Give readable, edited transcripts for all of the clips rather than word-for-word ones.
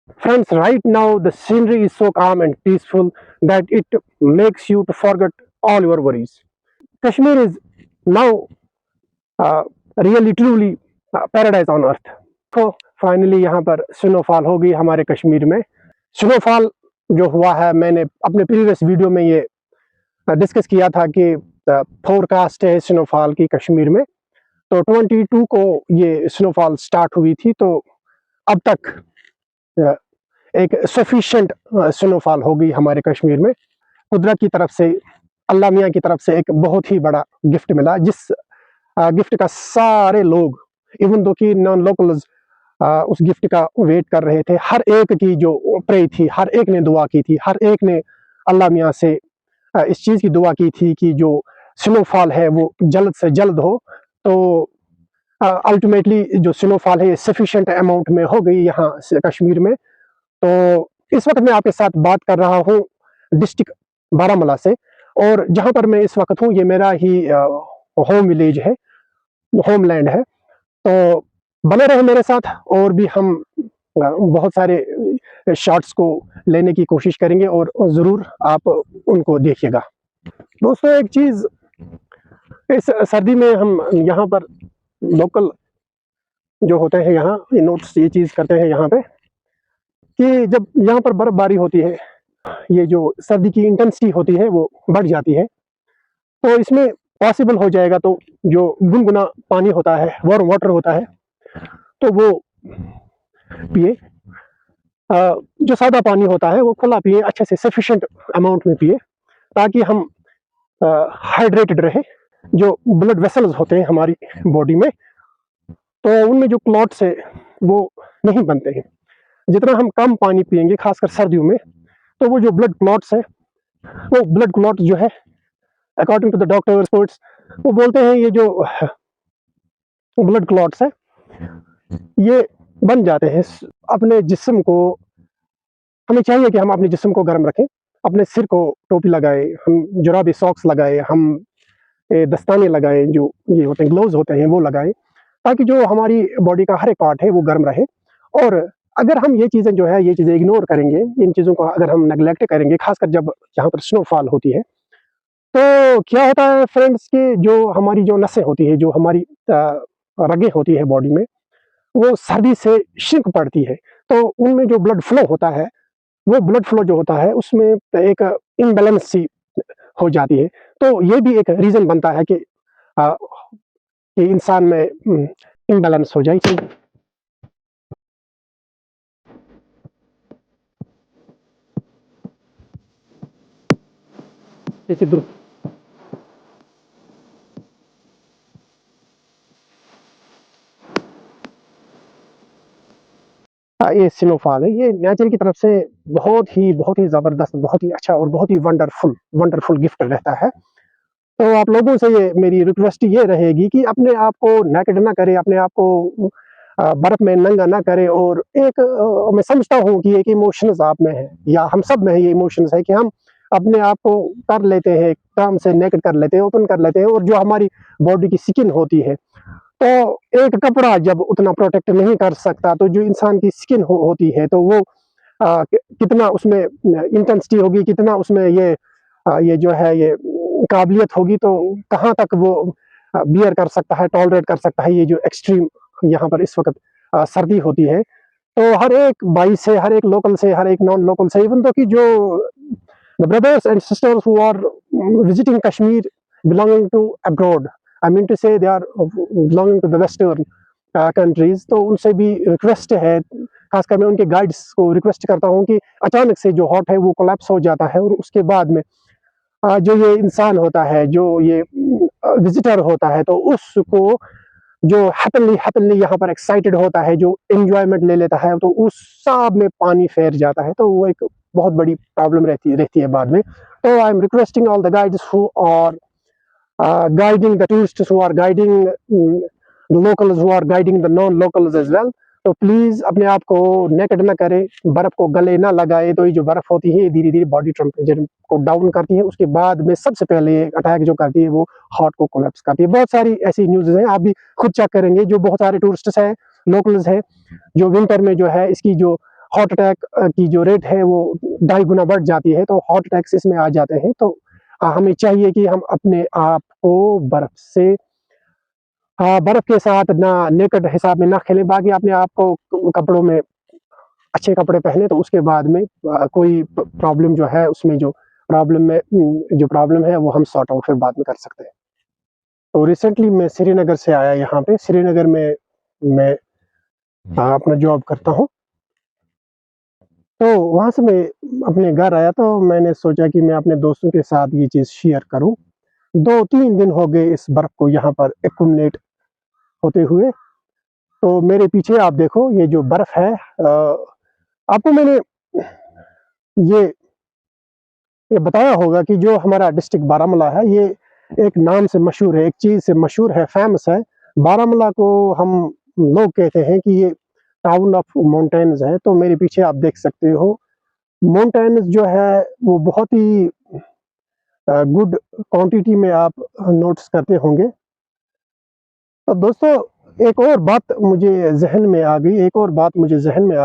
Friends, right now the scenery is so calm and peaceful that it makes you to forget all your worries. Kashmir is now uh, really truly paradise on earth. तो finally यहाँ पर snowfall हो गई हमारे कश्मीर में। Snowfall जो हुआ है, मैंने अपने प्रीवियस वीडियो में ये डिस्कस किया था कि फोरकास्ट है स्नोफॉल की कश्मीर में। तो 22 को ये स्नोफॉल स्टार्ट हुई थी, तो अब तक अ, एक सफिशिएंट स्नोफॉल हो गई हमारे कश्मीर में। कुदरत की तरफ से, अल्लाह मियाँ की तरफ से एक बहुत ही बड़ा गिफ्ट मिला, जिस गिफ्ट का सारे लोग, इवन दो कि नॉन लोकल्स उस गिफ्ट का वेट कर रहे थे। हर एक की जो प्रे थी, हर एक ने दुआ की थी, हर एक ने अल्लाह मियाँ से इस चीज़ की दुआ की थी कि जो स्नोफॉल है वो जल्द से जल्द हो। तो अल्टीमेटली जो स्नोफॉल है ये सफिशिएंट अमाउंट में हो गई यहाँ कश्मीर में। तो इस वक्त मैं आपके साथ बात कर रहा हूँ डिस्ट्रिक्ट बारामूला से, और जहाँ पर मैं इस वक्त हूँ ये मेरा ही होम विलेज है, होमलैंड है। तो बने रहे मेरे साथ, और भी हम बहुत सारे शॉट्स को लेने की कोशिश करेंगे, और ज़रूर आप उनको देखिएगा। दोस्तों, एक चीज़, इस सर्दी में हम यहाँ पर लोकल जो होते हैं यहाँ, ये नोट्स ये चीज़ करते हैं यहाँ पे कि जब यहाँ पर बर्फबारी होती है, ये जो सर्दी की इंटेंसिटी होती है वो बढ़ जाती है। तो इसमें पॉसिबल हो जाएगा तो जो गुनगुना पानी होता है, वार्म वाटर होता है, तो वो पिए। जो सादा पानी होता है वो खुला पिए, अच्छे से सफिशिएंट अमाउंट में पिए, ताकि हम हाइड्रेटेड रहे। जो ब्लड वेसल्स होते हैं हमारी बॉडी में, तो उनमें जो क्लॉट्स है वो नहीं बनते हैं। जितना हम कम पानी पिएंगे, खासकर सर्दियों में, तो वो जो ब्लड क्लॉट्स है, वो ब्लड क्लॉट्स जो है, according to the doctor experts, वो बोलते हैं ये जो ब्लड क्लॉट्स है ये बन जाते हैं। अपने जिस्म को, हमें चाहिए कि हम अपने जिस्म को गर्म रखें, अपने सिर को टोपी लगाए, हम जुराबी सॉक्स लगाए, हम दस्ताने लगाए, जो ये होते हैं ग्लोव्स होते हैं वो लगाए, ताकि जो हमारी बॉडी का हर एक पार्ट है वो गर्म रहे। और अगर हम ये चीज़ें जो है, ये चीज़ें इग्नोर करेंगे, इन चीज़ों को अगर हम नेग्लेक्ट करेंगे, खासकर जब यहाँ पर स्नोफॉल होती है, तो क्या होता है फ्रेंड्स कि जो हमारी जो नसें होती है, जो हमारी रगें होती है बॉडी में, वो सर्दी से श्रिंक पड़ती है। तो उनमें जो ब्लड फ्लो होता है, वो ब्लड फ्लो जो होता है उसमें एक इम्बैलेंस सी हो जाती है। तो ये भी एक रीज़न बनता है अ, कि इंसान में इम्बैलेंस हो जाए। जैसे ये स्नोफॉल है, ये नेचर की तरफ से बहुत ही ज़बरदस्त, बहुत ही अच्छा और बहुत ही वंडरफुल वंडरफुल गिफ्ट रहता है। तो आप लोगों से ये मेरी रिक्वेस्ट ये रहेगी कि अपने आप को नेकेड ना करें, अपने आप को बर्फ में नंगा ना करें। और एक मैं समझता हूँ कि एक इमोशंस आप में है, या हम सब में है ये इमोशंस है, कि हम अपने आप को कर लेते हैं, काम से नेकेड कर लेते हैं, ओपन कर लेते हैं, और जो हमारी बॉडी की स्किन होती है, तो एक कपड़ा जब उतना प्रोटेक्ट नहीं कर सकता, तो जो इंसान की स्किन होती है, तो वो कितना उसमें इंटेंसिटी होगी, कितना उसमें ये जो है ये काबिलियत होगी, तो कहाँ तक वो बियर कर सकता है, टॉलरेट कर सकता है ये जो एक्सट्रीम यहाँ पर इस वक्त सर्दी होती है। तो हर एक भाई से, हर एक लोकल से, हर एक नॉन लोकल से, इवन तो कि जो the brothers and sisters who are visiting Kashmir belonging to abroad, I mean to say they are belonging to the western countries, तो उनसे भी रिक्वेस्ट है, खासकर मैं उनके गाइड्स को रिक्वेस्ट करता हूँ कि अचानक से जो हॉट है वो कोलैप्स हो जाता है, और उसके बाद में जो ये इंसान होता है, जो ये विजिटर होता है, तो उसको जो हैप्पीली यहाँ पर एक्साइटेड होता है, जो एंजॉयमेंट ले लेता है, तो उस सब में पानी फेर जाता है, तो वो एक बहुत बड़ी प्रॉब्लम रहती है बाद में। तो I am requesting all the guides who are guiding the tourists, who are guiding the locals, who are guiding the non-locals as well. तो प्लीज अपने आप को नेकेड ना करें, बर्फ को गले ना लगाए। तो ये जो बर्फ होती है धीरे धीरे बॉडी टेम्परेचर को डाउन करती है, उसके बाद में सबसे पहले अटैक जो करती है वो हार्ट को कोलैप्स करती है। बहुत सारी ऐसी न्यूज़ हैं, आप भी खुद चेक करेंगे। जो बहुत सारे टूरिस्ट्स हैं, लोकल्स हैं, जो विंटर में जो है इसकी जो हार्ट अटैक की जो रेट है वो 2.5 गुना बढ़ जाती है, तो हार्ट अटैक्स इसमें आ जाते हैं। तो हमें चाहिए कि हम अपने आप को बर्फ के साथ ना नेकेड हिसाब में ना खेलें, बाकी अपने आप को कपड़ों में अच्छे कपड़े पहने, तो उसके बाद में कोई प्रॉब्लम जो है उसमें जो प्रॉब्लम है वो हम सॉर्ट आउट फिर बाद में कर सकते हैं। तो रिसेंटली मैं श्रीनगर से आया यहाँ पे। श्रीनगर में मैं अपना जॉब करता हूँ। तो वहाँ से मैं अपने घर आया, तो मैंने सोचा कि मैं अपने दोस्तों के साथ ये चीज़ शेयर करूँ। 2-3 दिन हो गए इस बर्फ़ को यहाँ पर एक्युमुलेट होते हुए। तो मेरे पीछे आप देखो, ये जो बर्फ़ है, आपको मैंने ये ये बताया होगा कि जो हमारा डिस्ट्रिक्ट बारामूला है, ये एक नाम से मशहूर है, एक चीज़ से मशहूर है, फ़ेमस है। बारामूला को हम लोग कहते हैं कि ये टाउन ऑफ माउंटेन्स है। तो मेरे पीछे आप देख सकते हो, माउंटेन्स जो है वो बहुत ही गुड क्वांटिटी में आप नोटिस करते होंगे। तो दोस्तों, एक और बात मुझे ज़हन में आ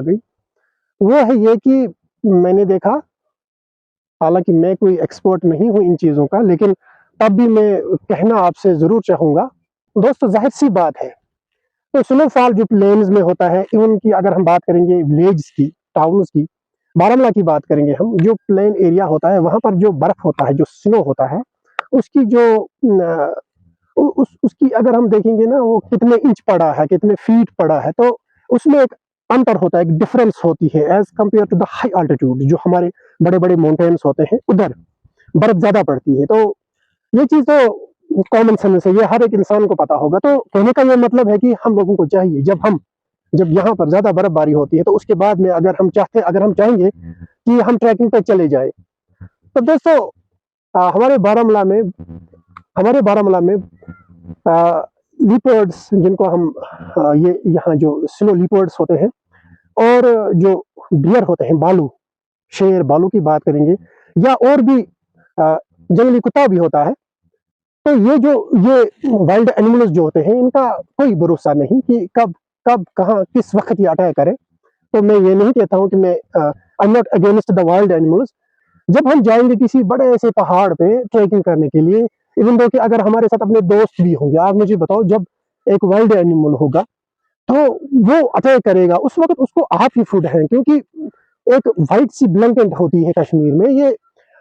गई, वो है ये कि मैंने देखा, हालाँकि मैं कोई एक्सपर्ट नहीं हूँ इन चीज़ों का, लेकिन तब भी मैं कहना आपसे ज़रूर चाहूँगा। दोस्तों, ज़ाहिर-सी बात है, तो स्नोफॉल जो प्लेन्स में होता है, इवन कि अगर हम बात करेंगे विलेज की, टाउन्स की, बारामूला की बात करेंगे हम, जो प्लेन एरिया होता है, वहाँ पर जो बर्फ़ होता है, जो स्नो होता है, उसकी जो न उ उस उसकी अगर हम देखेंगे ना, वो कितने इंच पड़ा है, कितने फीट पड़ा है, तो उसमें एक अंतर होता है, एक डिफ़रेंस होती है as compare to the high altitude, जो हमारे बड़े-बड़े माउंटेन्स होते हैं, उधर बर्फ़ ज़्यादा पड़ती है। तो ये चीज़ तो कॉमन सेंस है, ये हर एक इंसान को पता होगा। तो कहने का ये मतलब है कि हम लोगों को चाहिए, जब यहाँ पर ज़्यादा बर्फ़बारी होती है, तो उसके बाद में अगर हम चाहेंगे कि हम ट्रैकिंग पे चले जाएँ, तो दोस्तों, हमारे बारामूला में लिपर्ड्स, जिनको हम ये यहाँ जो स्नो लिपर्ड्स होते हैं, और जो डियर होते हैं, शेर, भालू की बात करेंगे, या और भी जंगली कुत्ता भी होता है। तो ये वाइल्ड एनिमल्स जो होते हैं, इनका कोई भरोसा नहीं कि कब कहाँ किस वक्त ये अटैक करे। तो मैं ये नहीं कहता हूँ कि I am not against the wild animals. जब हम जाएंगे किसी बड़े ऐसे पहाड़ पे ट्रैकिंग करने के लिए, इवन दो कि अगर हमारे साथ अपने दोस्त भी होंगे, आप मुझे बताओ, जब एक वाइल्ड एनिमल होगा तो वो अटैक करेगा, उस वक्त उसको आप ही फूड है, क्योंकि एक वाइट सी ब्लैंकेट होती है कश्मीर में, ये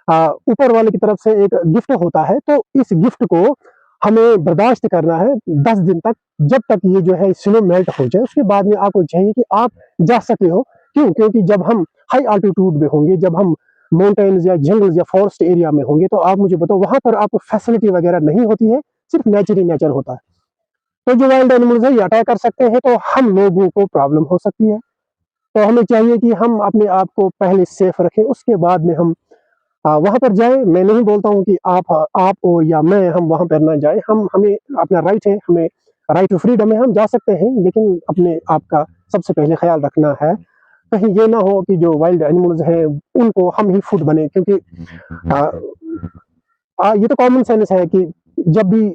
ऊपर वाले की तरफ से एक गिफ्ट होता है। तो इस गिफ्ट को हमें बर्दाश्त करना है 10 दिन तक, जब तक ये जो है स्नो मेल्ट हो जाए। उसके बाद में आपको चाहिए कि आप जा सके हो। क्यों? क्योंकि जब हम हाई अल्टीट्यूड में होंगे, जब हम माउंटेन्स या जंगल्स या फॉरेस्ट एरिया में होंगे, तो आप मुझे बताओ, वहां पर आपको फैसिलिटी वगैरह नहीं होती है, सिर्फ नेचर ही नेचर होता है। तो जो वाइल्ड एनिमल्स है ये अटैक कर सकते हैं, तो हम लोगों को प्रॉब्लम हो सकती है। तो हमें चाहिए कि हम अपने आप को पहले सेफ रखें, उसके बाद में हम वहाँ पर जाएँ। मैं नहीं बोलता हूँ कि आप और या मैं हम वहाँ पर ना जाएँ। हमें अपना राइट है, हमें राइट टू फ्रीडम है, हम जा सकते हैं, लेकिन अपने आप का सबसे पहले ख़्याल रखना है। कहीं ये ना हो कि जो वाइल्ड एनिमल्स हैं, उनको हम ही फूड बने, क्योंकि ये तो कॉमन सेंस है कि जब भी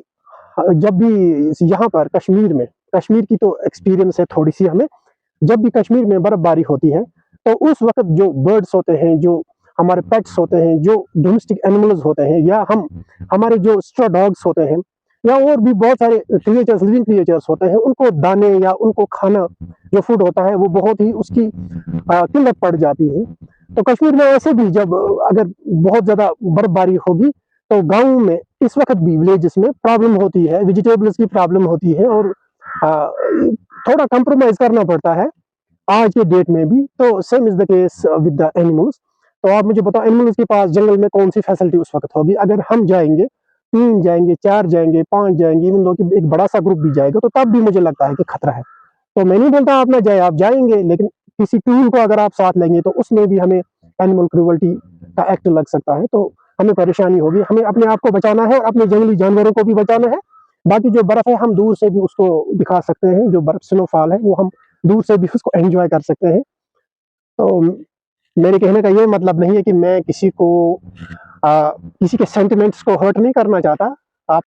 यहाँ पर कश्मीर की तो एक्सपीरियंस है थोड़ी-सी हमें। जब भी कश्मीर में बर्फबारी होती है, तो उस वक़्त जो बर्ड्स होते हैं, जो हमारे पेट्स होते हैं, जो डोमेस्टिक एनिमल्स होते हैं, या हमारे जो स्ट्रे डॉग्स होते हैं, या और भी बहुत सारे लिविंग क्रिएचर्स होते हैं, उनको दाने या उनको खाना, जो फूड होता है, वो बहुत ही उसकी किल्लत पड़ जाती है। तो कश्मीर में ऐसे भी जब अगर बहुत ज़्यादा बर्फबारी होगी, तो गाँव में इस वक़्त भी विलेजेस में प्रॉब्लम होती है, वेजिटेबल्स की प्रॉब्लम होती है, और अ, थोड़ा कंप्रोमाइज़ करना पड़ता है आज के डेट में भी। तो same is the case with the animals. तो आप मुझे बताओ, एनिमल्स के पास जंगल में कौन-सी फैसिलिटी उस वक़्त होगी? अगर हम जाएँगे, 3 जाएँगे, 4 जाएँगे, 5 जाएँगे, इवन दो कि एक बड़ा-सा ग्रुप भी जाएगा, तो तब भी मुझे लगता है कि खतरा है। तो मैं नहीं बोलता आप ना जाएँ, आप जाएँगे, लेकिन किसी टूल को अगर आप साथ लेंगे, तो उसमें भी हमें एनिमल क्रूअल्टी का एक्ट लग सकता है, तो हमें परेशानी होगी। हमें अपने आप को बचाना है और अपने जंगली जानवरों को भी बचाना है। बाकी जो बर्फ़ है, हम दूर से भी उसको दिखा सकते हैं, जो बर्फ़ स्नोफॉल है, वो हम दूर से भी उसको एन्जॉय कर सकते हैं। तो मेरे कहने का ये मतलब नहीं है कि मैं किसी के सेंटिमेंट्स को हर्ट नहीं करना चाहता। आप